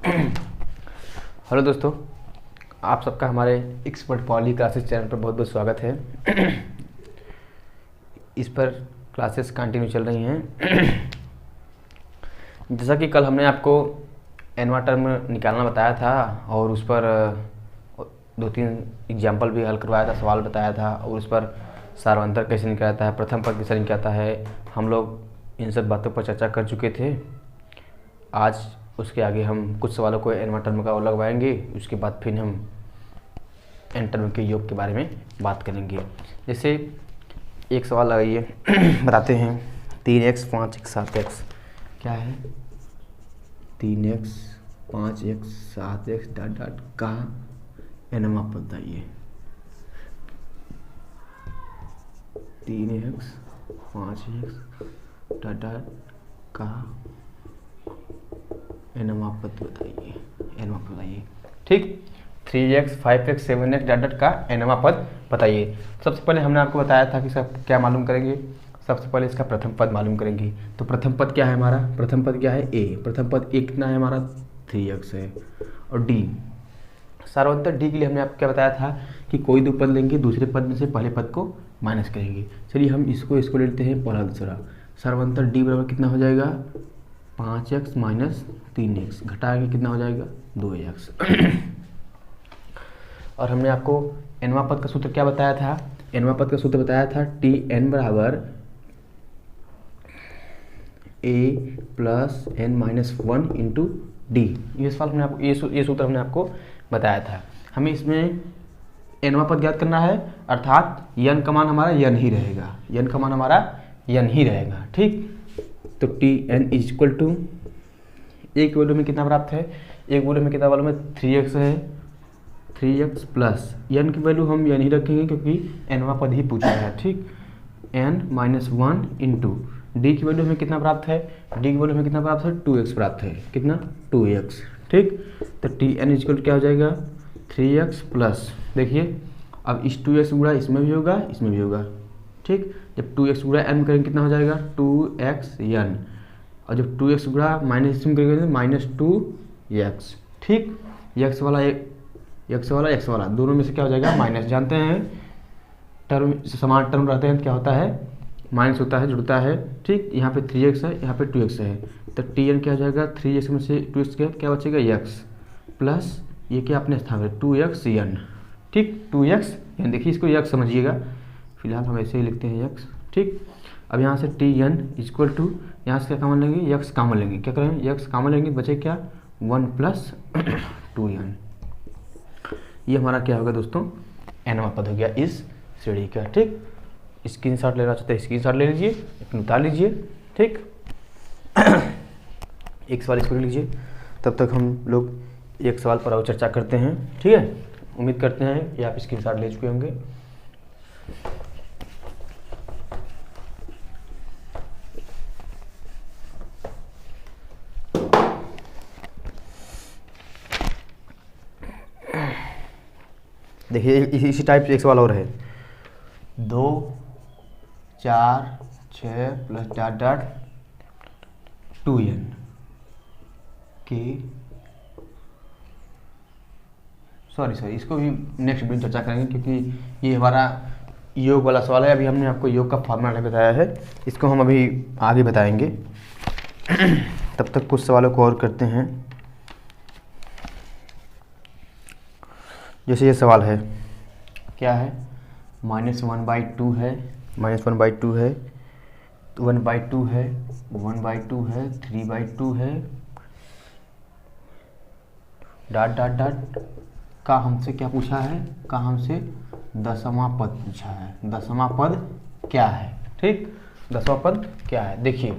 Hello दोस्तों, आप सबका हमारे एक्सपर्ट पॉली क्लासेस चैनल पर बहुत बहुत स्वागत है। इस पर क्लासेस कंटिन्यू चल रही हैं। जैसा कि कल हमने आपको एनवा टर्म निकालना बताया था और उस पर 2-3 एग्जाम्पल भी हल करवाया था, सवाल बताया था और उस पर सार्वंतर कैसे निकालता है, प्रथम पद कैसे निकालता है, हम लोग इन सब बातों पर चर्चा कर चुके थे। आज उसके आगे हम कुछ सवालों को एनवा टर्म का और लगवाएंगे, उसके बाद फिर हम एन टर्म के योग के बारे में बात करेंगे। जैसे एक सवाल लगाइए, बताते हैं 3x 5x 7x क्या है। 3x 5x 7x dot dot का एनवा पद बताइए। 3x 5x डॉट डॉट का एनवा पद बताइए, एनवा पद बताइए। ठीक, 3x 5x 7x dot dot का एनवा पद बताइए। सबसे पहले हमने आपको बताया था कि सब क्या मालूम करेंगे, सबसे पहले इसका प्रथम पद मालूम करेंगे। तो प्रथम पद क्या है हमारा, प्रथम पद क्या है a, प्रथम पद a कितना है हमारा 3x है। और d, सार्वंतर d के लिए हमने आपको क्या बताया था कि कोई दो पद लेंगे, दूसरे पद में से पहले पद को माइनस करेंगे। चलिए हम इसको लेते हैं पहला दूसरा। सार्वंतर d बराबर कितना हो जाएगा 5x माइनस 3x, घटाएंगे कितना हो जाएगा 2x। और हमने आपको एनवा पद का सूत्र क्या बताया था, एनवा पद का सूत्र बताया था Tn बराबर a plus n minus 1 into D. ये सवाल हमने आपको ये सूत्र हमने आपको बताया था। हमें इसमें एनवा पद ज्ञात करना है, अर्थात n का मान हमारा n ही रहेगा, n का मान हमारा n ही रहेगा। ठीक, तो Tn इज इक्वल टू एक वैल्यू में कितना प्राप्त है, एक वैल्यू में कितना वालों में 3x है, 3x प्लस n की वैल्यू हम n ही रखेंगे क्योंकि एनवा पद ही पूछा है। ठीक, n माइनस 1 इंटू डी की वैल्यू हमें कितना प्राप्त है, डी की वैल्यू हमें कितना प्राप्त है 2x प्राप्त है, कितना 2x। ठीक, तो Tn इज इक्वल टू क्या हो जाएगा 3x प्लस, देखिए अब इस 2x गुणा इसमें भी होगा, इसमें भी होगा। ठीक, जब 2x गुणा n करेंगे कितना हो जाएगा 2xn, और जब 2x गुणा माइनस इसमें करेंगे तो माइनस 2x। ठीक, x वाला दोनों में से क्या हो जाएगा माइनस। जानते हैं टर्म समान टर्म रहते हैं तो क्या होता है माइनस होता है, जुड़ता है। ठीक, यहाँ पे 3x है, यहाँ पे 2x है, तो Tn क्या हो जाएगा 3x में से 2x क्या बचेगा x प्लस ये क्या अपने स्थान में 2xn। ठीक, 2xn, देखिए इसको x समझिएगा, फिलहाल हम ऐसे ही लिखते हैं x। ठीक, अब यहाँ से Tn इक्वल टू यहाँ से क्या कॉमन लेंगे, x कॉमन लेंगे, क्या करेंगे x कॉमन लेंगे, बचे क्या 1 प्लस 2n। ये हमारा क्या होगा दोस्तों एनवा पद हो गया इस श्रेणी का। ठीक, स्क्रीनशॉट लेना चाहते हैं स्क्रीनशॉट ले लीजिए, उतार लीजिए। ठीक, एक सवाल इसको ले लीजिए, तब तक हम लोग एक सवाल पर और चर्चा करते हैं। ठीक है, उम्मीद करते हैं कि आप स्क्रीनशॉट ले चुके होंगे। देखिए इसी टाइप से एक सवाल और है, 2 4 6 प्लस डॉट डॉट 2n के सॉरी इसको भी नेक्स्ट वीडियो चर्चा करेंगे क्योंकि ये हमारा योग वाला सवाल है। अभी हमने आपको योग का फॉर्मूला नहीं बताया है, इसको हम अभी आगे बताएंगे। तब तक कुछ सवालों को और करते हैं। जैसे ये सवाल है, क्या है -1/2 है, -1/2 है, 1/2 है, 1/2 है, 3/2 है, डॉट डॉट डॉट का हमसे क्या पूछा है, का हमसे दसवां पद पूछा है। दसवां पद क्या है, ठीक, दसवां पद क्या है। देखिए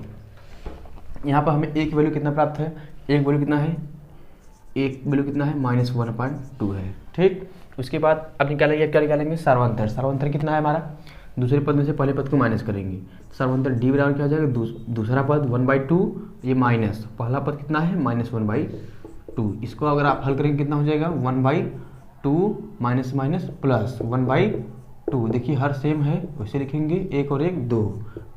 यहाँ पर हमें एक वैल्यू कितना प्राप्त है, एक वैल्यू कितना है, एक वैल्यू कितना है -1/2 है। ठीक, उसके बाद अब निकालेंगे, क्या निकालेंगे सार्वंतर। सार्वंतर कितना है हमारा, दूसरे पद में से पहले पद को माइनस करेंगे। सार्वंतर डी बराबर क्या हो जाएगा, दूसरा पद 1/2, ये माइनस पहला पद कितना है -1/2। इसको अगर आप हल करेंगे कितना हो जाएगा 1/2 माइनस माइनस प्लस 1/2। देखिए हर सेम है, वैसे लिखेंगे, एक और एक 2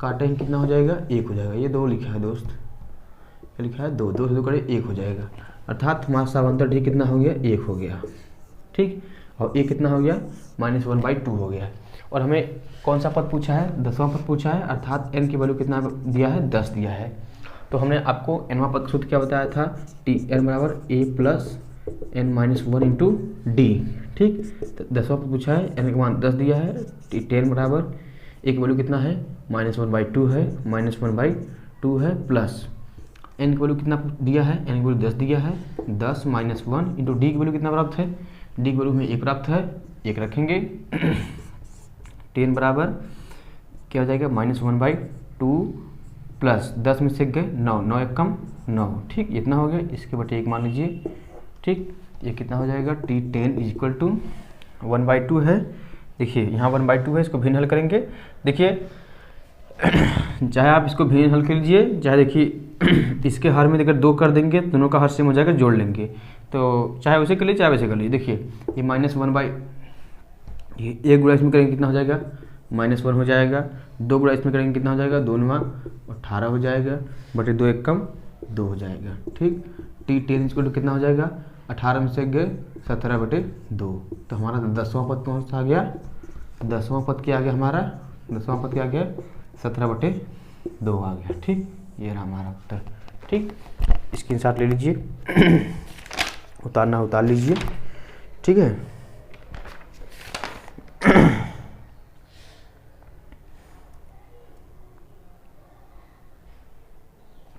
काटेंगे कितना हो जाएगा 1 हो जाएगा। ये 2 लिखा है दोस्त, क्या लिखा है 2, 2 से 2 करे 1 हो जाएगा। अर्थात हमारा समांतर डी कितना हो गया, 1 हो गया, ठीक। और ए कितना हो गया, -1/2 हो गया। और हमें कौन सा पद पूछा है, 10वां पद पूछा है, अर्थात n की वैल्यू कितना दिया है, 10 दिया है। तो हमने आपको nवां पद सूत्र क्या बताया था, Tn बराबर a plus n-1 into D, ठीक। तो 10वां पद पूछा है, n का मान 10 दिया है, Tn बराबर a की वैल्यू कितना है, -1/2 है, -1/2 है, प्लस n की वैल्यू कितना दिया है, n की वैल्यू 10 दिया है, 10 -1 इंटू डी की वैल्यू कितना प्राप्त है, डी की वैल्यू में 1 प्राप्त है, 1 रखेंगे। Tn बराबर क्या हो जाएगा, -1/2 प्लस 10 में से गए 9, 9 एक कम 9, ठीक। इतना हो गया, इसके बटे 1 मान लीजिए, ठीक। ये कितना हो जाएगा, T10 इक्वल टू 1/2 है। देखिए यहाँ 1/2 है, इसको भिन्न हल करेंगे। देखिए चाहे आप इसको भिन्न हल कर लीजिए, चाहे देखिए इसके हर में अगर 2 कर देंगे, दोनों का हर सेम हो जाएगा, जोड़ लेंगे। तो चाहे वैसे कर लीजिए, चाहे वैसे कर लीजिए। देखिए ये ये 1 गुणा इसमें करेंगे कितना हो जाएगा, -1 हो जाएगा। 2 गुणा इसमें करेंगे कितना हो जाएगा, 2 9 18 हो जाएगा, बटे 2 एक कम 2 हो जाएगा, ठीक। T10 इक्वल टू कितना हो जाएगा, 18 में से गए 17/2। तो हमारा 10वां पद पहुँचा गया, 10वां पद क्या आ गया हमारा, 10वां पद क्या आ गया, 17/2 आ गया, ठीक। ये रहा हमारा उत्तर, ठीक। स्क्रीनशॉट ले लीजिए, उतारना उतार लीजिए, ठीक है।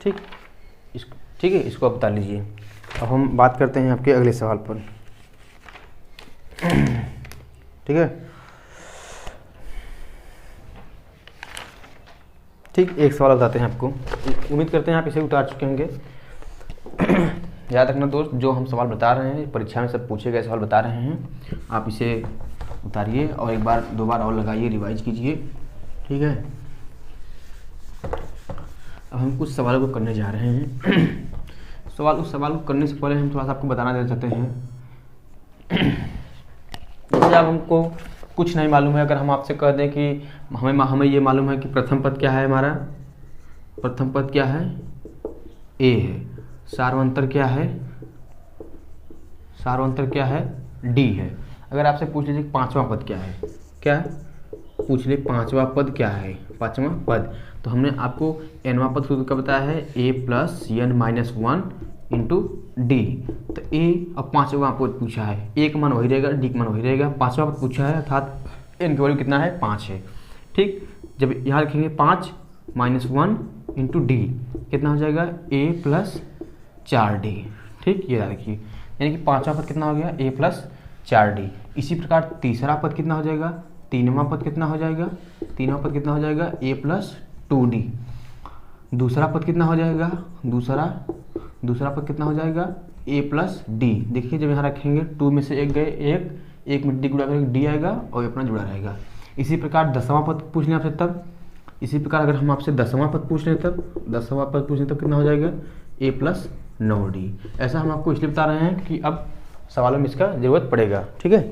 ठीक, ठीक है, इसको आप बता लीजिए। अब हम बात करते हैं आपके अगले सवाल पर, ठीक है। ठीक, एक सवाल बताते हैं आपको, उम्मीद करते हैं आप इसे उतार चुके होंगे। याद रखना दोस्त, जो हम सवाल बता रहे हैं परीक्षा में सब पूछे गए सवाल बता रहे हैं, आप इसे उतारिए और एक बार 2 बार और लगाइए, रिवाइज कीजिए, ठीक है। अब हम कुछ सवालों को करने जा रहे हैं। उस सवाल को करने से पहले हम थोड़ा सा आपको बताना देना चाहते हैं। जैसे अब हमको कुछ नहीं मालूम है, अगर हम आपसे कह दें कि हमें ये मालूम है कि प्रथम पद क्या है, हमारा प्रथम पद क्या है, ए है, सार्वंतर क्या है, सार्वंतर क्या है, डी है। अगर आपसे पूछ लीजिए 5वां पद क्या है, क्या पूछ ले, 5वां पद क्या है, 5वां पद, तो हमने आपको nवां पद सूत्र का बताया है, a plus n-1 into D. तो a और 5वां पद पूछा है, a का मान वही रहेगा, d का मान वही रहेगा, 5वां पद पूछा है, अर्थात n की वैल्यू कितना है, 5 है, ठीक। जब यहाँ लिखेंगे 5 -1 इंटू डी कितना हो जाएगा, a प्लस 4d, ठीक। ये याद रखिए, यानी कि 5वां पद कितना हो गया, a प्लस 4d। इसी प्रकार तीसरा पद कितना हो जाएगा, 3वां पद कितना हो जाएगा, 3वां पद कितना हो जाएगा, a प्लस 2d। दूसरा पद कितना हो जाएगा, दूसरा पद कितना हो जाएगा, a प्लस d। देखिए जब यहाँ रखेंगे 2 में से 1 गए 1 में d गुणा करेंगे d आएगा और अपना जुड़ा रहेगा। इसी प्रकार 10वां पद पूछ लें आपसे तब, इसी प्रकार अगर हम आपसे 10वां पद पूछ लें तब, 10वां पद पूछ लें तब कितना हो जाएगा, a प्लस 9d। ऐसा हम आपको इसलिए बता रहे हैं कि अब सवालों में इसका ज़रूरत पड़ेगा, ठीक है।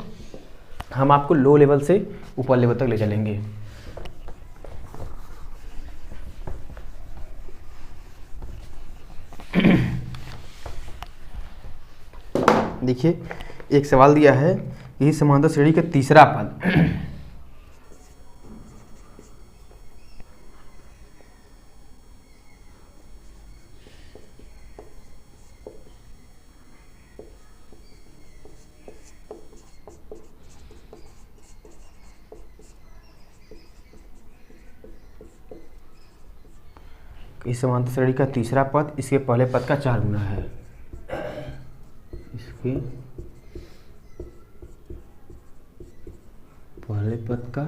हम आपको लो लेवल से ऊपर लेवल तक ले चलेंगे। देखिए एक सवाल दिया है, यही समांतर श्रेणी का तीसरा पद, इस समांतर श्रेणी का तीसरा पद इसके पहले पद का 4 गुना है, इसके पहले पद का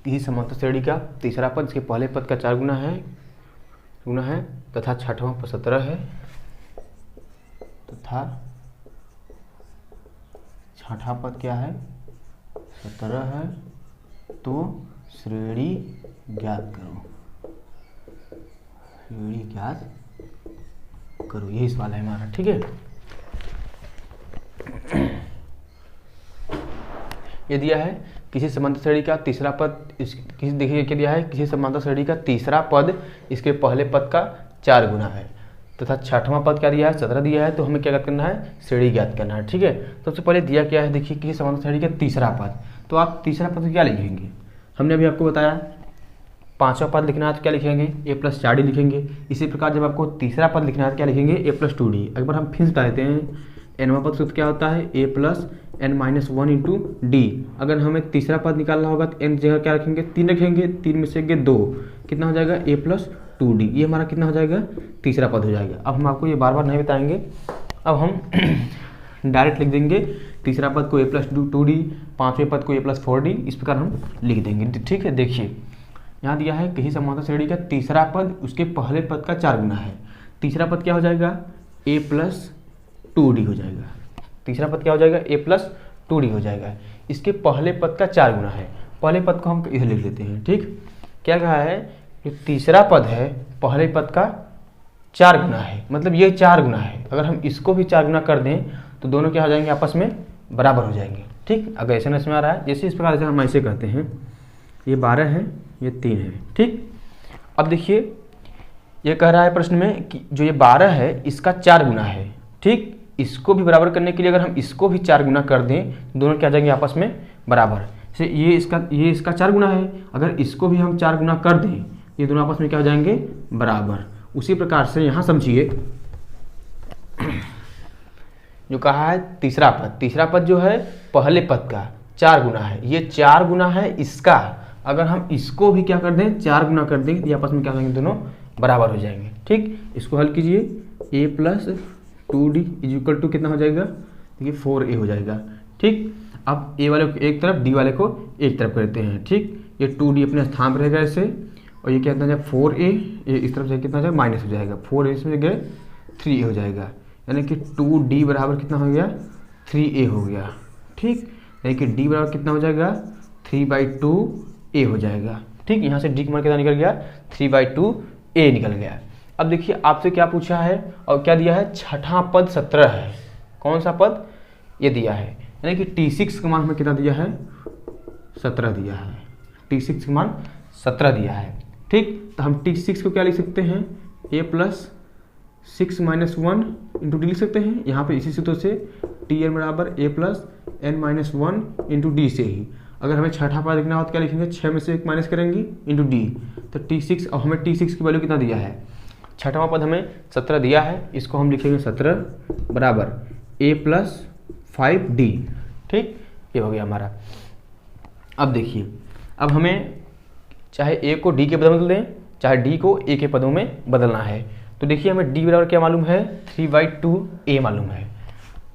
इस समांतर श्रेणी का तीसरा पद इसके पहले पद का 4 गुना है तथा छठवां पद 17 है, तथा छठा पद क्या है, 17 है। तो श्रेणी ज्ञात करो, श्रेणी ज्ञात करो, यही सवाल है हमारा, ठीक है। ये दिया है किसी समांतर श्रेणी का तीसरा पद किसी देखिए क्या दिया है, किसी समांतर श्रेणी का तीसरा पद इसके पहले पद का 4 गुना है, तथा छठवां पद क्या दिया है 17 दिया है। तो हमें क्या ज्ञात करना है, श्रेणी ज्ञात करना है। ठीक है, सबसे पहले दिया क्या है, देखिए किसी समांतर श्रेणी का तीसरा पद, तो आप तीसरा पद क्या लिखेंगे, हमने अभी आपको बताया पांचवा पद लिखना है तो क्या लिखेंगे, a+4d लिखेंगे। इसी प्रकार जब आपको तीसरा पद लिखना है तो क्या लिखेंगे, a+2d। एक बार हम फिर बता देते हैं, nवां पद सूत्र क्या होता है, a+n-1 इंटू डी। अगर हमें तीसरा पद निकालना होगा तो n जगह क्या रखेंगे, 3 रखेंगे, 3 में से 2 कितना हो जाएगा, a+2d। ये हमारा कितना हो जाएगा, तीसरा पद हो जाएगा। अब हम आपको ये बार बार नहीं बताएंगे, अब हम डायरेक्ट लिख देंगे तीसरा पद को a+2d, पांचवें पद को a+4d, इस प्रकार हम लिख देंगे। ठीक है, देखिए यहाँ दिया है किसी समांतर श्रेणी का तीसरा पद उसके पहले पद का 4 गुना है। तीसरा पद क्या हो जाएगा, a+2d हो जाएगा। तीसरा पद क्या हो जाएगा, a+2d हो जाएगा। इसके पहले पद का 4 गुना है, पहले पद को हम इधर लिख लेते हैं। ठीक, क्या कहा है, जो तीसरा पद है पहले पद का 4 गुना है, मतलब ये 4 गुना है। अगर हम इसको भी 4 गुना कर दें तो दोनों क्या हो जाएंगे, आपस में बराबर हो जाएंगे। ठीक, अगर ऐसे नहीं समझ आ रहा है, जैसे इस प्रकार से हम ऐसे करते हैं, ये 12 है, ये 3 है। ठीक, अब देखिए ये कह रहा है प्रश्न में कि जो ये 12 है इसका 4 गुना है। ठीक, इसको भी बराबर करने के लिए अगर हम इसको भी 4 गुना कर दें, दोनों क्या आ जाएंगे आपस में बराबर। जैसे ये इसका 4 गुना है, अगर इसको भी हम 4 गुना कर दें, ये दोनों आपस में क्या हो जाएंगे, बराबर। उसी प्रकार से यहाँ समझिए जो कहा है तीसरा पद जो है पहले पद का 4 गुना है, ये 4 गुना है इसका। अगर हम इसको भी क्या कर दें, 4 गुना कर दें, तो आपस में क्या हो जाएंगे, दोनों बराबर हो जाएंगे। ठीक, इसको हल कीजिए, a+2d इक्वल टू कितना हो जाएगा, देखिए 4a हो जाएगा। ठीक, अब a वाले को एक तरफ, d वाले को एक तरफ करते हैं। ठीक, ये 2d अपने स्थान पर रहेगा ऐसे, और ये क्या कितना जाएगा 4a, ये इस तरफ से कितना हो जाएगा, माइनस हो जाएगा, 4a इसमें गए 3a हो जाएगा, यानी कि 2d बराबर कितना हो गया, 3a हो गया। ठीक, यानी कि d बराबर कितना हो जाएगा, 3/2a हो जाएगा। ठीक, यहाँ से d का मान कितना निकल गया, 3/2a निकल गया। अब देखिए आपसे क्या पूछा है और क्या दिया है, छठा पद 17 है। कौन सा पद, ये दिया है, यानी कि T6 का मान हमें कितना दिया है, 17 दिया है। T6 का मान 17 दिया है। ठीक, तो हम T6 को क्या लिख सकते हैं, a+6 - 1 इंटू डी लिख सकते हैं। यहाँ पे इसी सूत्र से Tn बराबर a+n-1 इंटू डी से ही, अगर हमें छठा पद लिखना हो तो क्या लिखेंगे, 6 में से 1 माइनस करेंगे इंटू डी, तो T6, और हमें T6 की वैल्यू कितना दिया है, छठवां पद हमें 17 दिया है, इसको हम लिखेंगे 17 बराबर a+5d। ठीक, ये हो गया हमारा। अब देखिए, अब हमें चाहे a को d के पदों में बदल दें, चाहे d को a के पदों में बदलना है। तो देखिए हमें d बराबर क्या मालूम है, 3/2a मालूम है।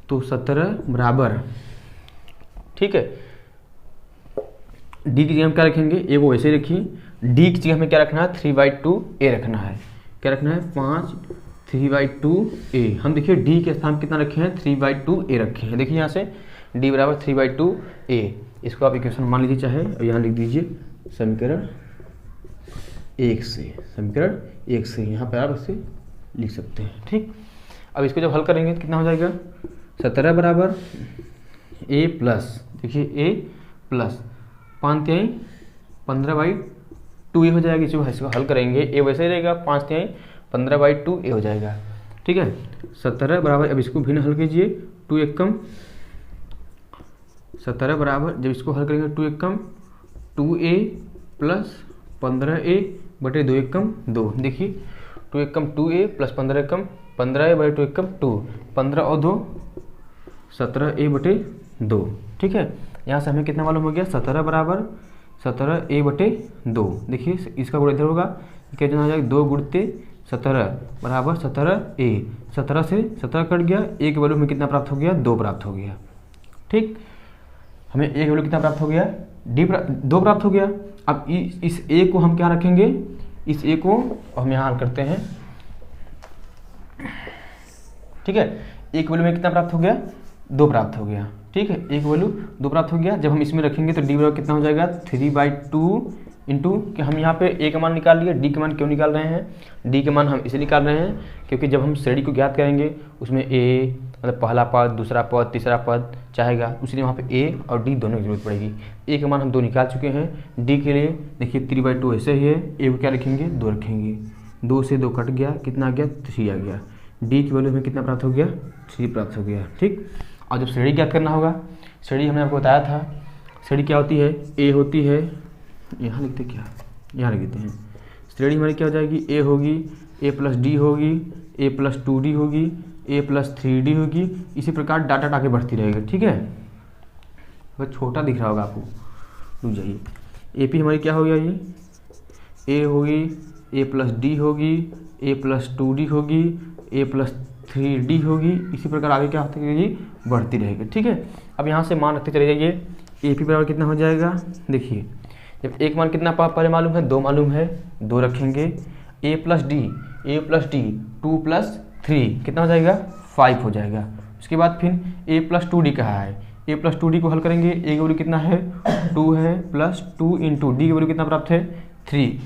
तो 17 बराबर, ठीक है, d की जगह हम क्या रखेंगे, a को वैसे ही रखिए, d की जगह हमें क्या रखना है, 3/2a रखना है। क्या रखना है, 5 3/2a। हम देखिए d के स्थान कितना रखे हैं, 3/2a रखे हैं। देखिए यहाँ से d बराबर 3/2a, इसको आप इक्वेशन मान लीजिए चाहे, और यहाँ लिख दीजिए समीकरण 1 से, समीकरण 1 से यहाँ पर आप इसे लिख सकते हैं। ठीक, अब इसको जब हल करेंगे तो कितना हो जाएगा, 17 बराबर a प्लस, देखिए a प्लस 5/3 15/2a हो जाएगा। इसको हल करेंगे, a वैसे ही रहेगा, 5/3 15/2a हो जाएगा। ठीक है, 17 बराबर, अब इसको भिन्न हल कीजिए, 2 एकम 17 बराबर, जब इसको हल करेंगे 2 एकम 2a प्लस 15a बटे 2 एकम 2। देखिए 2 एकम 2a प्लस 15 एकम 15a बटे 2 एकम 2, 15 और 2 17a बटे 2। ठीक है, यहाँ से हमें कितना मालूम हो गया, 17 बराबर 17a बटे 2। देखिए इसका गुण इधर होगा, क्या हो जाएगा, 2 गुणते 17 बराबर 17a, 17 से 17 कट गया, a की वैल्यू में कितना प्राप्त हो गया, 2 प्राप्त हो गया। ठीक, हमें a की वैल्यू कितना प्राप्त हो गया, 2 प्राप्त हो गया। अब इस a को हम क्या रखेंगे, इस a को हम यहाँ हल करते हैं। ठीक है, a की वैल्यू में कितना प्राप्त हो गया, 2 प्राप्त हो गया। ठीक है, a की वैल्यू 2 प्राप्त हो गया। जब हम इसमें रखेंगे तो d बराबर कितना हो जाएगा, 3/2 इंटू, कि हम यहाँ पे a का मान निकाल लिए, d का मान क्यों निकाल रहे हैं, d का मान हम इसे निकाल रहे हैं क्योंकि जब हम श्रेणी को ज्ञात करेंगे उसमें a मतलब पहला पद, दूसरा पद, तीसरा पद चाहेगा, इसलिए वहाँ पे ए और डी दोनों की जरूरत पड़ेगी। ए का मान हम 2 निकाल चुके हैं। डी के लिए देखिए 3/2 ऐसे ही है, ए को क्या रखेंगे 2 रखेंगे, 2 से 2 कट गया, कितना आ गया 3 आ गया। डी की वैल्यू में कितना प्राप्त हो गया 3 प्राप्त हो गया। ठीक, और जब श्रेणी ज्ञात करना होगा, श्रेणी हमने आपको बताया था, श्रेणी क्या होती है, ए होती है, यहाँ लिखते क्या, यहाँ लिख देते हैं, श्रेणी हमारी क्या हो जाएगी, ए होगी, ए प्लस डी होगी, ए प्लस 2D होगी, ए प्लस 3D होगी, इसी प्रकार डाटा आगे बढ़ती रहेगी। ठीक है, बस छोटा दिख रहा होगा आपको, रुक जाइए। ए पी हमारी क्या हो गया, ये ए होगी, ए प्लस डी होगी, ए प्लस 2D होगी, ए प्लस 3D होगी, इसी प्रकार आगे क्या होती रहेगी, बढ़ती रहेगी। ठीक है, अब यहाँ से मान रखते चले जाइए, ए पी बराबर कितना हो जाएगा, देखिए जब एक मान कितना पहले मालूम है, 2 मालूम है, 2 रखेंगे, ए प्लस डी 2 प्लस 3 कितना हो जाएगा 5 हो जाएगा। उसके बाद फिर ए प्लस 2D कहा है, ए प्लस 2D को हल करेंगे, ए की वैल्यू कितना है 2 है, प्लस 2 इंटू डी की वैल्यू कितना प्राप्त है 3।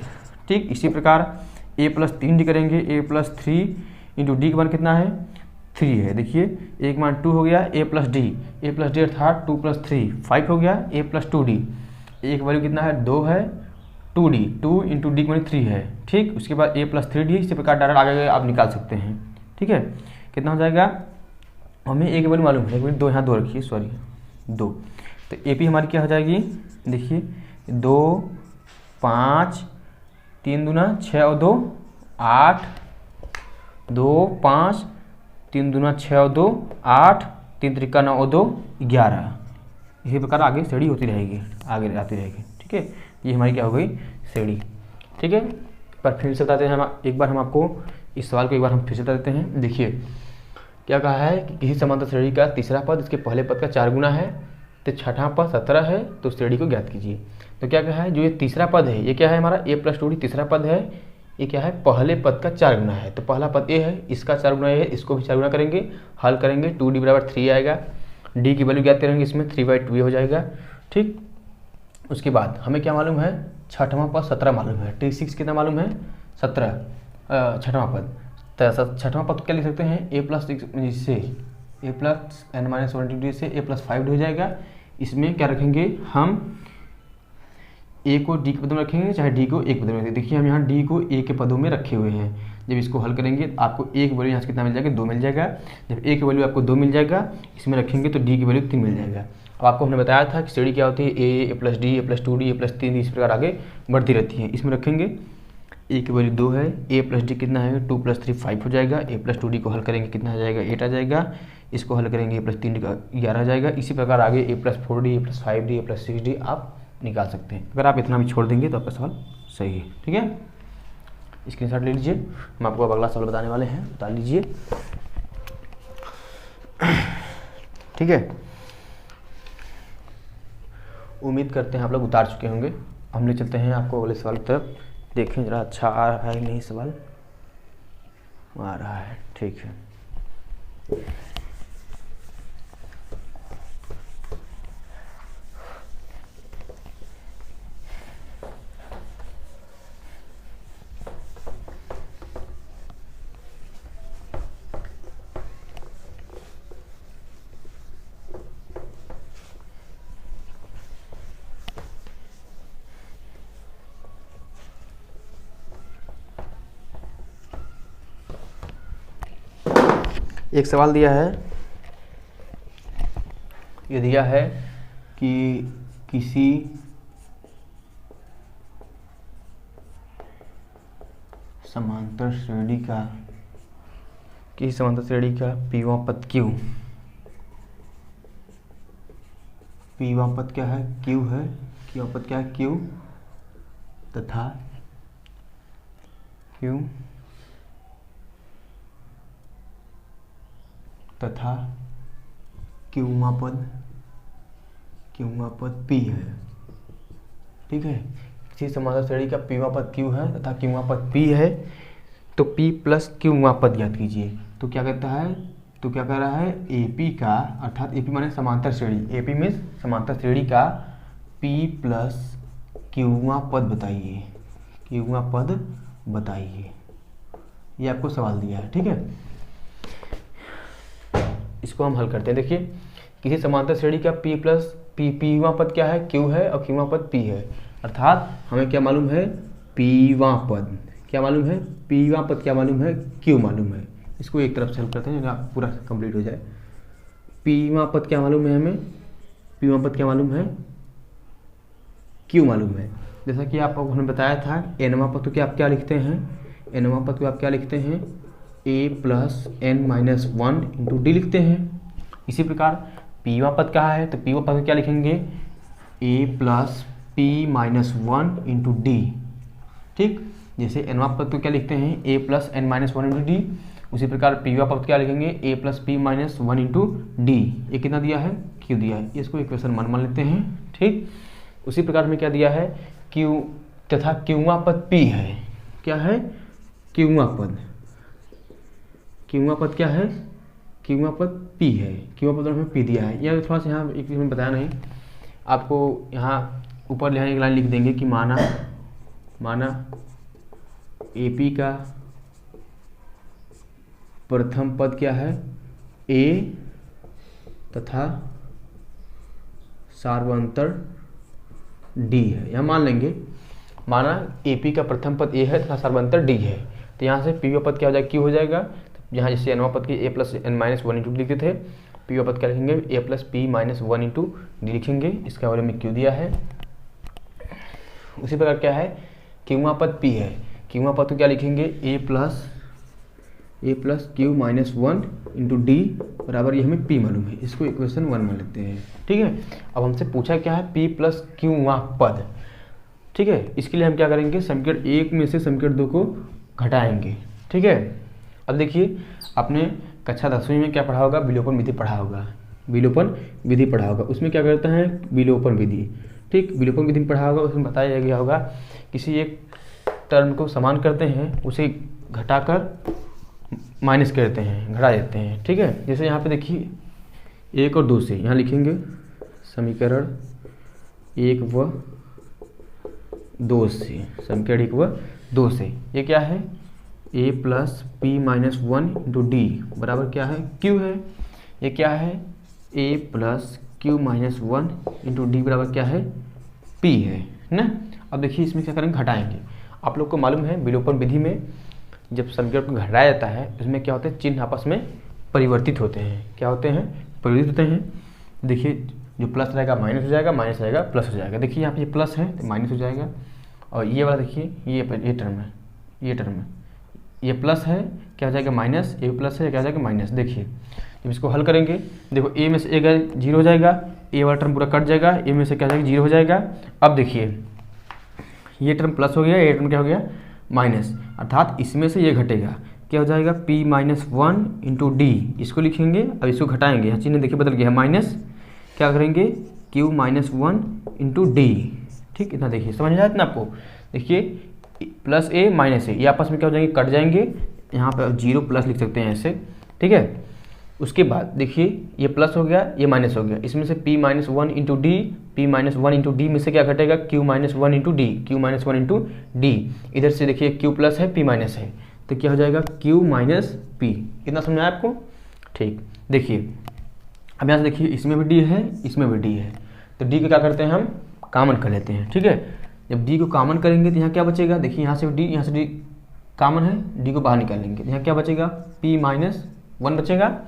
ठीक, इसी प्रकार ए प्लस 3D करेंगे, ए प्लस 3 इंटू डी का मान कितना है 3 है। देखिए एक मान 2 हो गया, ए प्लस डी अर्थात 2 प्लस 3 5 हो गया, ए प्लस 2D, ए की वैल्यू कितना है 2 है, 2D 2 इंटू डी की वैल्यू 3 है। ठीक, उसके बाद ए प्लस 3D, इसी प्रकार डायरेक्ट आगे आप निकाल सकते हैं। ठीक है, कितना हो जाएगा, हमें ए की वैल्यू मालूम है, एक मिनट 2 यहाँ 2 रखिए, सॉरी 2, तो ए पी हमारी क्या हो जाएगी, देखिए 2 5 3 दूना 6 और 2 8, 2 5 3 दूना 6 और 2 8, 3 त्रिका 9 और 2 11, इसी प्रकार आगे श्रेणी होती रहेगी, आगे आती रहेगी। ठीक है, ये हमारी क्या हो गई श्रेणी। ठीक है, पर फिर से बताते हैं हम एक बार, हम आपको इस सवाल को एक बार हम फिर से बता देते हैं। देखिए क्या कहा है कि किसी समांतर श्रेणी का तीसरा पद इसके पहले पद का 4 गुना है, तो छठा पद 17 है, तो श्रेणी को ज्ञात कीजिए। तो क्या कहा है, जो ये तीसरा पद है ये क्या है हमारा ए प्लस 2D तीसरा पद है, ये क्या है पहले पद का 4 गुना है, तो पहला पद ए है, इसका 4 गुना ए है, इसको भी 4 गुना करेंगे, हल करेंगे, 2D बराबर 3 आएगा, डी की वैल्यू ज्ञात करेंगे, इसमें 3/2 हो जाएगा। ठीक, उसके बाद हमें क्या मालूम है, छठवां पद 17 मालूम है, T6 कितना मालूम है 17, छठवां पद, तो छठवां पद क्या लिख सकते हैं, ए प्लस से ए प्लस n-1 से ए प्लस 5 हो जाएगा। इसमें क्या रखेंगे हम, ए को डी के पदों में रखेंगे, चाहे डी को ए के पदों में रखेंगे। देखिए हम यहाँ डी को ए के पदों में रखे हुए हैं, जब इसको हल करेंगे आपको ए की वैल्यू यहाँ से कितना मिल जाएगा 2 मिल जाएगा, जब ए की वैल्यू आपको 2 मिल जाएगा, इसमें रखेंगे तो डी की वैल्यू 3 मिल जाएगा। अब आपको हमने बताया था कि श्रेणी क्या होती है, ए प्लस डी, ए प्लस 2D, ए प्लस 3D, इस प्रकार आगे बढ़ती रहती है। इसमें रखेंगे ए की वैल्यू 2 है, ए प्लस डी कितना है 2 प्लस 3 5 हो जाएगा, ए प्लस 2D को हल करेंगे कितना आ जाएगा 8 आ जाएगा, इसको हल करेंगे ए प्लस 3D का 11 आ जाएगा। इसी प्रकार आगे ए प्लस 4D, ए प्लस 5D, ए प्लस 6D आप निकाल सकते हैं। अगर आप इतना भी छोड़ देंगे तो आपका सवाल सही है। ठीक है, स्क्रीनशॉट ले लीजिए, हम आपको अब अगला सवाल बताने वाले हैं, बता लीजिए। ठीक है, उम्मीद करते हैं आप लोग उतार चुके होंगे। हम ले चलते हैं आपको अगले सवाल की तरफ, देखें जरा अच्छा आ रहा है नहीं, सवाल आ रहा है, ठीक है। एक सवाल दिया है, ये दिया है कि किसी समांतर श्रेणी का पीवा पद क्यू, पीवा पद क्या है क्यू है, क्यू पद क्या है क्यू, तथा क्यू तथा क्यूमा पद पी है। ठीक है, किसी समांतर श्रेणी का पीवा पद क्यू है तथा क्यूमा पद पी है, तो पी प्लस क्यूमा पद ज्ञात कीजिए। तो क्या कहता है, तो क्या कह रहा है, एपी का अर्थात एपी माने समांतर श्रेणी, एपी में समांतर श्रेणी का पी प्लस क्यूमा पद बताइए, क्यूमा पद बताइए, ये आपको सवाल दिया है। ठीक है, इसको हम हल करते हैं। देखिए किसी समांतर श्रेणी का p प्लस पीवां पद क्या है, q है, और qवां पद p है। अर्थात हमें क्या मालूम है, pवां पद क्या मालूम है, pवां पद क्या मालूम है, q मालूम है। इसको एक तरफ से हल करते हैं पूरा कंप्लीट हो जाए। pवां पद क्या मालूम है हमें, pवां पद क्या मालूम है, q मालूम है। जैसा कि आपको हमने बताया था nवां पद को क्या आप क्या लिखते हैं, nवां पद को आप क्या लिखते हैं, a plus n minus 1 into D लिखते हैं। इसी प्रकार पीवां पद कहाँ है, तो पीवां पद को क्या लिखेंगे, a plus p minus 1 into D. ठीक, जैसे nवां पद को क्या लिखते हैं, a plus n minus 1 into D, उसी प्रकार पीवां पद क्या लिखेंगे, a plus p minus 1 into D. ये कितना दिया है, q दिया है, इसको इक्वेशन 1 मान लेते हैं। ठीक, उसी प्रकार में क्या दिया है, q तथा qवां पद p है। क्या है, qवां पद, qवां पद क्या है, qवां पद p है, qवां पद हमें p दिया है। यह थोड़ा सा यहाँ एक मैंने बताया नहीं आपको, यहाँ ऊपर यहाँ एक लाइन लिख देंगे कि माना AP का प्रथम पद क्या है, a तथा सार्वंतर d है। यहाँ मान लेंगे, माना AP का प्रथम पद a है तथा सार्वंतर d है, तो यहाँ से p पद क्या हो जाएगा, q हो जाएगा। तो यहाँ जैसे nवां पद की a plus n minus 1 into लिखते थे, p पद क्या लिखेंगे, a plus p minus 1 into D लिखेंगे। इसका वैल्यू में q दिया है। उसी प्रकार क्या है, qवां पद p है, qवां पद को क्या लिखेंगे, a plus q minus 1 into D बराबर ये हमें p मालूम है। इसको इक्वेशन 1 मान लेते हैं। ठीक है, अब हमसे पूछा क्या है, p प्लस qवां पद। ठीक है, इसके लिए हम क्या करेंगे, समीकरण 1 में से समीकरण 2 को घटाएंगे। ठीक है, अब देखिए आपने कक्षा 10वीं में क्या पढ़ा होगा, विलोपन विधि पढ़ा होगा, विलोपन विधि पढ़ा होगा। उसमें क्या करते हैं, विलोपन विधि। ठीक, विलोपन विधि पढ़ा होगा, उसमें बताया गया होगा किसी एक टर्म को समान करते हैं, उसे घटाकर माइनस करते हैं, घटा देते हैं। ठीक है, जैसे यहाँ पे देखिए 1 और 2 से यहाँ लिखेंगे समीकरण 1 व 2 से, समीकरण 1 व 2 से ये क्या है, a plus p minus 1 into D बराबर क्या है, q है। ये क्या है, a plus q minus 1 into D बराबर क्या है, p है ना। अब देखिए इसमें क्या करेंगे, घटाएंगे। आप लोग को मालूम है विलोपन विधि में जब समीकरण को घटाया जाता है, इसमें क्या होता है, चिन्ह आपस में परिवर्तित होते हैं। क्या होते हैं, परिवर्तित होते हैं। देखिए जो प्लस रहेगा माइनस हो जाएगा, माइनस रहेगा प्लस हो जाएगा। देखिए यहाँ पे ये प्लस है तो माइनस हो जाएगा, और ये वाला देखिए ये टर्म है, ये टर्म है, ये प्लस है क्या हो जाएगा माइनस, ये प्लस है क्या हो जाएगा माइनस। देखिए जब इसको हल करेंगे, देखो a में से एक 0 हो जाएगा, a वाला टर्म पूरा कट जाएगा, a में से क्या हो जाएगा 0 हो जाएगा। अब देखिए ये टर्म प्लस हो गया, ये टर्म क्या हो गया माइनस, अर्थात इसमें से ये घटेगा, क्या हो जाएगा p माइनस 1 इंटू डी। इसको लिखेंगे, अब इसको घटाएंगे, यहाँ चिन्ह देखिए बदल गया है, माइनस क्या करेंगे q माइनस 1 इंटू डी। ठीक, इतना देखिए समझ में आया ना आपको। देखिए प्लस a माइनस a ये आपस में क्या हो जाएंगे, कट जाएंगे, यहाँ पर 0 प्लस लिख सकते हैं ऐसे। ठीक है, उसके बाद देखिए ये प्लस हो गया, ये माइनस हो गया, इसमें से p minus 1 into D, p minus 1 into D में से क्या घटेगा, q minus 1 into D, q minus 1 into D. इधर से देखिए q प्लस है, p माइनस है, तो क्या हो जाएगा q माइनस p। इतना समझ आया आपको। ठीक, देखिए अब यहाँ से देखिए इसमें भी d है, इसमें भी d है, तो d को क्या करते हैं हम कॉमन कर लेते हैं। ठीक है, जब d को कॉमन करेंगे तो यहाँ क्या बचेगा, देखिए यहाँ से d, यहाँ से d कॉमन है, d को बाहर निकालेंगे तो यहाँ क्या बचेगा, p माइनस 1 बचेगा,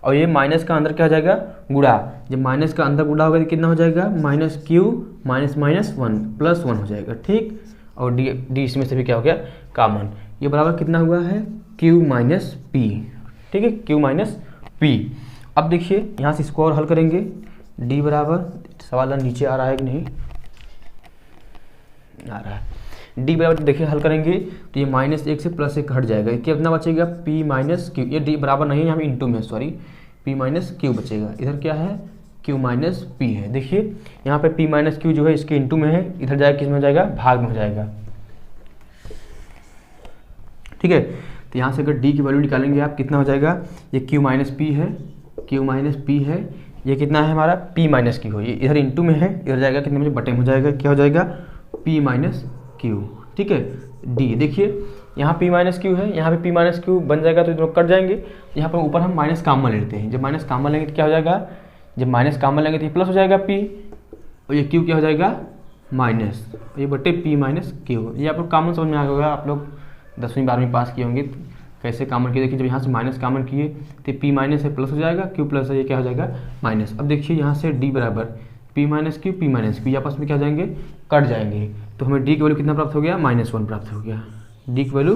और ये माइनस का अंदर क्या हो जाएगा गुणा। जब माइनस का अंदर गुणा होगा तो कितना हो जाएगा, minus q minus minus 1 plus 1 हो जाएगा। ठीक, और d इसमें से भी क्या हो गया कॉमन, ये बराबर कितना हुआ है q माइनस p। ठीक है, q माइनस p। अब देखिए यहाँ से इसको और हल करेंगे, d बराबर, सवाल नीचे आ रहा है कि नहीं आ रहा है, d बराबर देखिए हल करेंगे तो ये माइनस 1 से प्लस 1 हट जाएगा, कितना बचेगा p माइनस q। ये d बराबर नहीं है, यहाँ पे इंटू में, सॉरी, p माइनस q बचेगा। इधर क्या है q माइनस p है। देखिए यहाँ पे p माइनस q जो है इसके इंटू में है, इधर जाएगा किस में हो जाएगा, भाग में हो जाएगा। ठीक है, तो यहाँ से अगर d की वैल्यू निकालेंगे आप, कितना हो जाएगा, ये q माइनस p है, q माइनस p है, ये कितना है हमारा p माइनस q हो, ये इधर इंटू में है, इधर जाएगा कितने में बटे में हो जाएगा, क्या हो जाएगा p माइनस q। ठीक है, d देखिए यहाँ पी माइनस क्यू है, यहाँ पे पी माइनस क्यू बन जाएगा तो दोनों कट जाएंगे। यहाँ पर ऊपर हम माइनस कामन लेते हैं, जब माइनस कामन लेंगे तो क्या हो जाएगा, जब माइनस कामन लेंगे तो ये प्लस हो जाएगा पी, और ये क्यू क्या हो जाएगा माइनस, ये बटे पी माइनस क्यू। ये आपको कॉमन समझ में आ गया, आप लोग 10वीं 12वीं पास किए होंगे कैसे कॉमन किए। देखिए जब यहाँ से माइनस कॉमन किए तो पी माइनस है प्लस हो जाएगा, क्यू प्लस है ये क्या हो जाएगा माइनस। अब देखिए यहाँ से डी बराबर P minus Q, P minus Q आपस में क्या हो जाएंगे कट जाएंगे, तो हमें डी की वैल्यू कितना प्राप्त हो गया -1 प्राप्त हो गया, डी की वैल्यू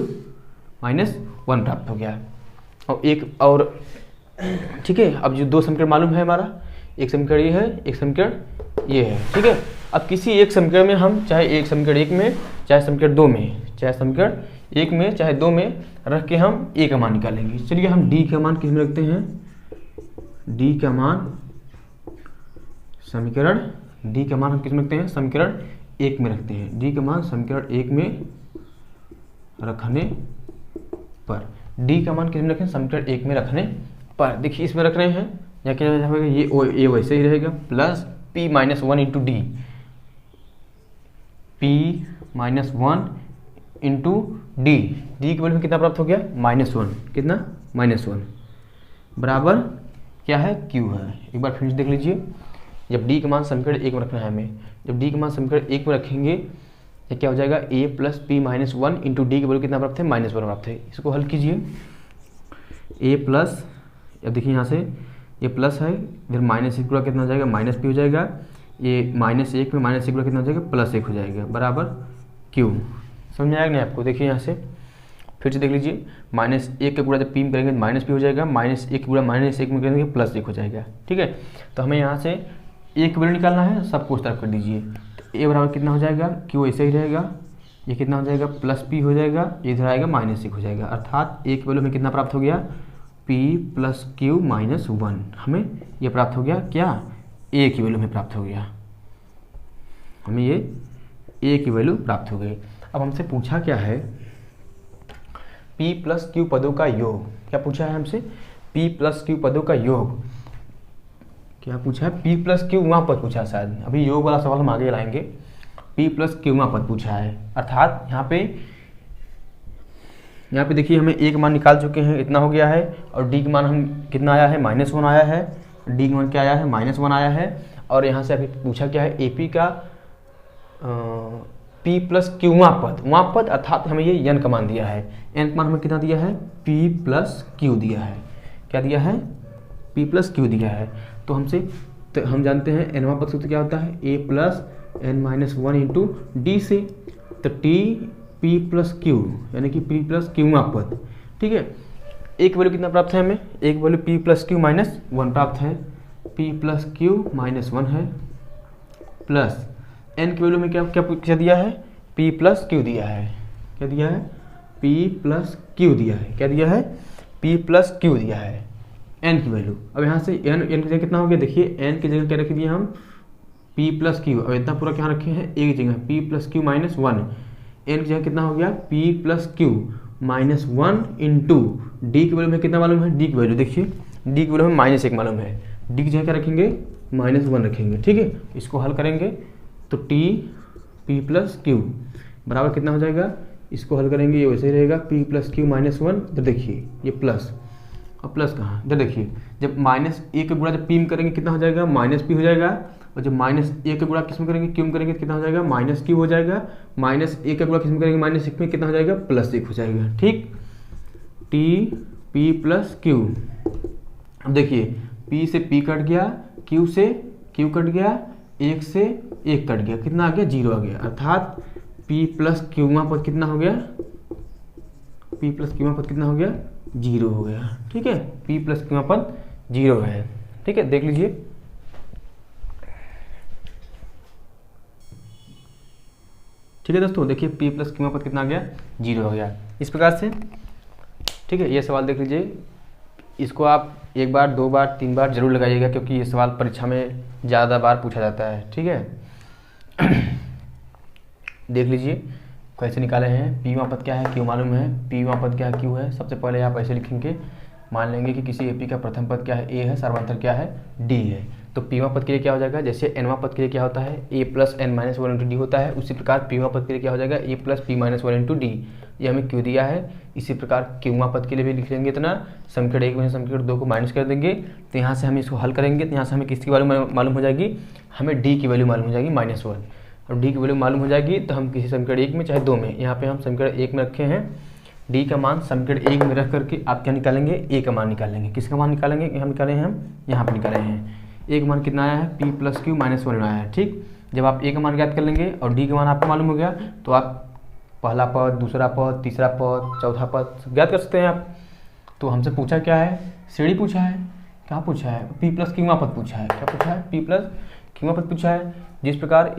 -1 प्राप्त हो गया। और एक और ठीक है, अब जो 2 समीकरण मालूम है हमारा, एक समीकरण ये है, एक समीकरण ये है, ठीक है। अब किसी एक समीकरण में हम चाहे एक समीकरण 1 में चाहे समीकरण 2 में, चाहे समीकरण 1 में चाहे 2 में रख के हम ए का मान निकालेंगे। चलिए हम डी का मान किस में रखते हैं, डी का मान समीकरण, डी का मान हम किस में रखते हैं समीकरण 1 में रखते हैं। डी का मान समीकरण 1 में रखने पर, डी का मान किस में रखें समीकरण 1 में रखने पर, देखिए इसमें रख रहे हैं या क्या होगा, ये वैसे ही रहेगा plus p minus 1 into D, p minus 1 into D, D की वैल्यू में कितना प्राप्त हो गया -1, कितना -1 बराबर क्या है q है। एक बार फिर देख लीजिए, जब d का मान समीकरण 1 में रखना है हमें, जब d का मान समीकरण 1 में रखेंगे ये क्या हो जाएगा a plus P minus 1 into D की वैल्यू कितना प्राप्त है -1 प्राप्त है। इसको हल कीजिए, a प्लस, अब देखिए यहाँ से ये प्लस है, इधर माइनस एक गुणा कितना हो जाएगा माइनस पी हो जाएगा, ये -1 में माइनस एक गुणा कितना हो जाएगा +1 हो जाएगा बराबर क्यू। समझ में आएगा नहीं आपको, देखिए यहाँ से फिर से देख लीजिए, -1 का गुणा जब पी में करेंगे तो माइनस पी हो जाएगा, -1 का गुणा -1 में करेंगे +1 हो जाएगा, ठीक है। तो हमें यहाँ से ए की वैल्यू निकालना है, सबको उस तरफ कर दीजिए, तो ए बराबर कितना हो जाएगा क्यू ऐसे ही रहेगा, ये कितना हो जाएगा +p हो जाएगा, इधर आएगा -1 हो जाएगा, अर्थात ए की वैल्यू में कितना प्राप्त हो गया p प्लस क्यू -1, हमें ये प्राप्त हो गया क्या a की वैल्यू में प्राप्त हो गया, हमें ये a की वैल्यू प्राप्त हो गई। अब हमसे पूछा क्या है p प्लस क्यू पदों का योग, क्या पूछा है हमसे p प्लस क्यू पदों का योग, क्या पूछा है p प्लस क्यू वहाँ पद पूछा है शायद, अभी योग वाला सवाल हम आगे लाएंगे। p प्लस क्यू वहाँ पद पूछा है, अर्थात यहाँ पे देखिए हमें a का मान निकाल चुके हैं, इतना हो गया है, और d का मान हम कितना आया है -1 आया है, d का मान क्या आया है -1 आया है, और यहाँ से अभी पूछा क्या है AP का p प्लस क्यू वहाँ पद, अर्थात हमें ये n का मान दिया है, n का मान हमें कितना दिया है p प्लस क्यू दिया है, क्या दिया है p प्लस क्यू दिया है। तो हम जानते हैं nवां पद सूत्र क्या होता है a plus n-1 into D से, तो t p प्लस क्यू यानी कि p प्लस क्यू पद, ठीक है। एक वैल्यू कितना प्राप्त है हमें, एक वैल्यू p प्लस क्यू -1 प्राप्त है, p प्लस क्यू -1 है, प्लस n की वैल्यू में क्या दिया है p प्लस क्यू दिया है, क्या दिया है p प्लस क्यू दिया है, क्या दिया है p प्लस क्यू दिया है n की वैल्यू। अब यहाँ से n की जगह कितना हो गया, देखिए n की जगह क्या रख दिए हम p प्लस क्यू, अब इतना पूरा क्या रखे हैं एक जगह p प्लस क्यू -1, n की जगह कितना हो गया p plus Q -1 into D की वैल्यू में कितना मालूम है, डी की वैल्यू देखिए, डी की वैल्यू में -1 मालूम है, डी की जगह क्या रखेंगे -1 रखेंगे, ठीक है। इसको हल करेंगे तो t p प्लस क्यू बराबर कितना हो जाएगा, इसको हल करेंगे ये वैसे ही रहेगा p प्लस क्यू -1, तो देखिए ये प्लस, और प्लस कहाँ, इधर देखिए जब -1 का गुणा जब p में करेंगे कितना हो जाएगा -p हो जाएगा, और जब -1 का गुणा किस में करेंगे क्यू में करेंगे कितना हो जाएगा -q हो जाएगा, -1 का गुणा किस में करेंगे -1 में कितना हो जाएगा +1 हो जाएगा, ठीक। t p प्लस क्यू, अब देखिए p से p कट गया, q से q कट गया, 1 से 1 कट गया, कितना आ गया 0 आ गया, अर्थात p प्लस क्यू पद कितना हो गया, p प्लस क्यू पद कितना हो गया 0 हो गया, ठीक है। p प्लस क्यू पद 0 है, ठीक है, देख लीजिए। ठीक है दोस्तों, देखिए p प्लस क्यू पद कितना आ गया 0 हो गया, इस प्रकार से, ठीक है। ये सवाल देख लीजिए, इसको आप 1 बार 2 बार 3 बार जरूर लगाइएगा, क्योंकि ये सवाल परीक्षा में ज़्यादा बार पूछा जाता है, ठीक है। देख लीजिए कैसे निकाले हैं, p पद क्या है क्यू मालूम है, p पद क्या है क्यू है। सबसे पहले आप ऐसे लिखेंगे, मान लेंगे कि किसी AP का प्रथम पद क्या है a है, सर्वांतर क्या है d है, तो p पद के लिए क्या हो जाएगा, जैसे n पद के लिए क्या होता है a plus n-1 into D होता है, उसी प्रकार p पद के लिए क्या हो जाएगा a plus p-1 into D. ये हमें क्यू दिया है। इसी प्रकार क्यूवा पद के लिए भी लिख लेंगे इतना, समीकरण 1 में समीकरण 2 को माइनस कर देंगे, तो यहाँ से हम इसको हल करेंगे, तो यहाँ से हमें किसकी वैल्यू मालूम हो जाएगी, हमें डी की वैल्यू मालूम हो जाएगी -1। और डी की वैल्यू मालूम हो जाएगी तो हम किसी समीकरण 1 में चाहे 2 में, यहाँ पे हम समीकरण 1 में रखे हैं डी का मान, समीकरण 1 में रख करके आप क्या निकालेंगे, ए का मान निकालेंगे। किसका मान निकालेंगे, हम निकाले हैं, हम यहाँ पर निकाले हैं। ए का मान कितना आया है, p + q - 1 आया है। ठीक, जब आप ए का मान ज्ञात कर लेंगे और डी का मान आपको मालूम हो गया तो आप पहला पद, दूसरा पद, तीसरा पद, चौथा पद सब ज्ञात कर सकते हैं आप। तो हमसे पूछा क्या है, श्रेणी पूछा है, क्या पूछा है, p + q पद पूछा है। क्या पूछा है, p + q पद पूछा है। जिस प्रकार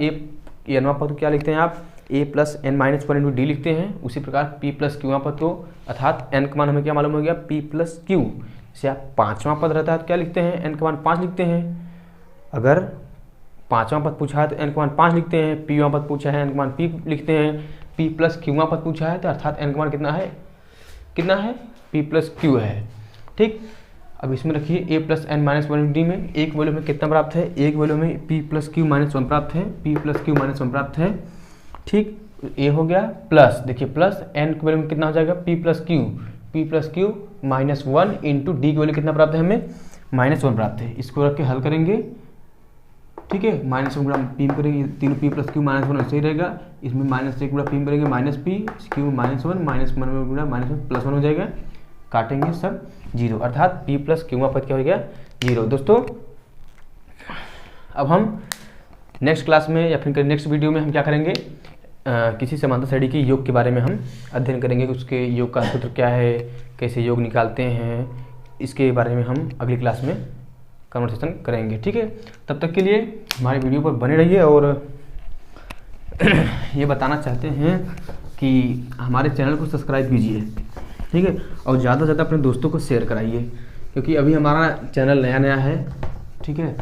n पद को क्या लिखते हैं आप, a + n - 1 × d लिखते हैं, उसी प्रकार p + q पद को, अर्थात n का मान हमें क्या मालूम हो गया, p + q। से आप 5वां पद रहता है तो क्या लिखते हैं, n का मान 5 लिखते हैं। अगर 5वां पद पूछा है तो n का मान 5 लिखते हैं, pवां पद पूछा है n का मान p लिखते हैं, p + q पद पूछा है तो अर्थात n का मान कितना है, p + q है। ठीक, अब इसमें रखिए a + n - 1 d में एक वैल्यू में कितना प्राप्त है, एक वैल्यू में p + q - 1 प्राप्त है, p + q - 1 प्राप्त है। ठीक, ए हो गया प्लस, देखिए प्लस n की वैल्यू में कितना हो जाएगा, p + q - 1 इंटू डी की वैल्यू कितना प्राप्त है, हमें -1 प्राप्त है। इसको रख के हल करेंगे। ठीक है, -1 गुणा p में करेंगे, तीनों p + q - 1 सही रहेगा। इसमें -1 गुणा p में करेंगे -p, q - 1 -1 गुणा -1 +1 हो जाएगा, काटेंगे सब 0, अर्थात p + q पद क्या हो गया, 0। दोस्तों अब हम नेक्स्ट क्लास में या फिर नेक्स्ट वीडियो में हम क्या करेंगे, किसी समांतर श्रेणी के योग के बारे में हम अध्ययन करेंगे। उसके योग का सूत्र क्या है, कैसे योग निकालते हैं, इसके बारे में हम अगली क्लास में कन्वर्सेशन करेंगे। ठीक है, तब तक के लिए हमारे वीडियो पर बने रहिए और ये बताना चाहते हैं कि हमारे चैनल को सब्सक्राइब कीजिए। ठीक है, और ज़्यादा से ज़्यादा अपने दोस्तों को शेयर कराइए, क्योंकि अभी हमारा चैनल नया है। ठीक है,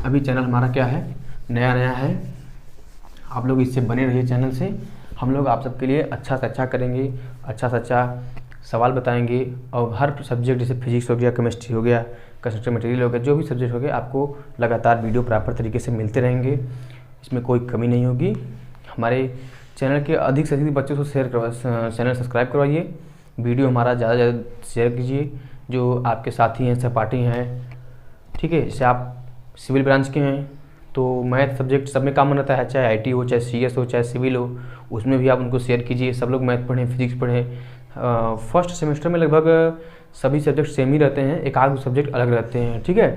अभी चैनल हमारा क्या है, नया है। आप लोग इससे बने रहिए चैनल से। हम लोग आप सबके लिए अच्छा से अच्छा करेंगे, अच्छा से अच्छा सवाल बताएंगे, और हर सब्जेक्ट जैसे फिजिक्स हो गया, केमिस्ट्री हो गया, कंस्ट्रक्शन मटेरियल हो गया, जो भी सब्जेक्ट हो गया, आपको लगातार वीडियो प्रॉपर तरीके से मिलते रहेंगे। इसमें कोई कमी नहीं होगी। हमारे चैनल के अधिक से अधिक बच्चों को चैनल सब्सक्राइब करवाइए, वीडियो हमारा ज़्यादा से ज़्यादा शेयर कीजिए। जो आपके साथी हैं, सहपाठी हैं, ठीक है, जैसे आप सिविल ब्रांच के हैं तो मैथ सब्जेक्ट सब में कॉमन रहता है, चाहे IT हो, चाहे CS हो, चाहे सिविल हो, उसमें भी आप उनको शेयर कीजिए। सब लोग मैथ पढ़ें, फिजिक्स पढ़ें। फर्स्ट सेमेस्टर में लगभग सभी सब्जेक्ट सेम ही रहते हैं, एक आध सब्जेक्ट अलग रहते हैं। ठीक है,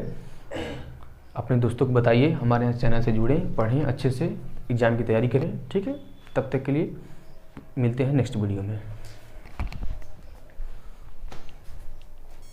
अपने दोस्तों को बताइए, हमारे चैनल से जुड़ें, पढ़ें, अच्छे से एग्ज़ाम की तैयारी करें। ठीक है, तब तक के लिए मिलते हैं नेक्स्ट वीडियो में।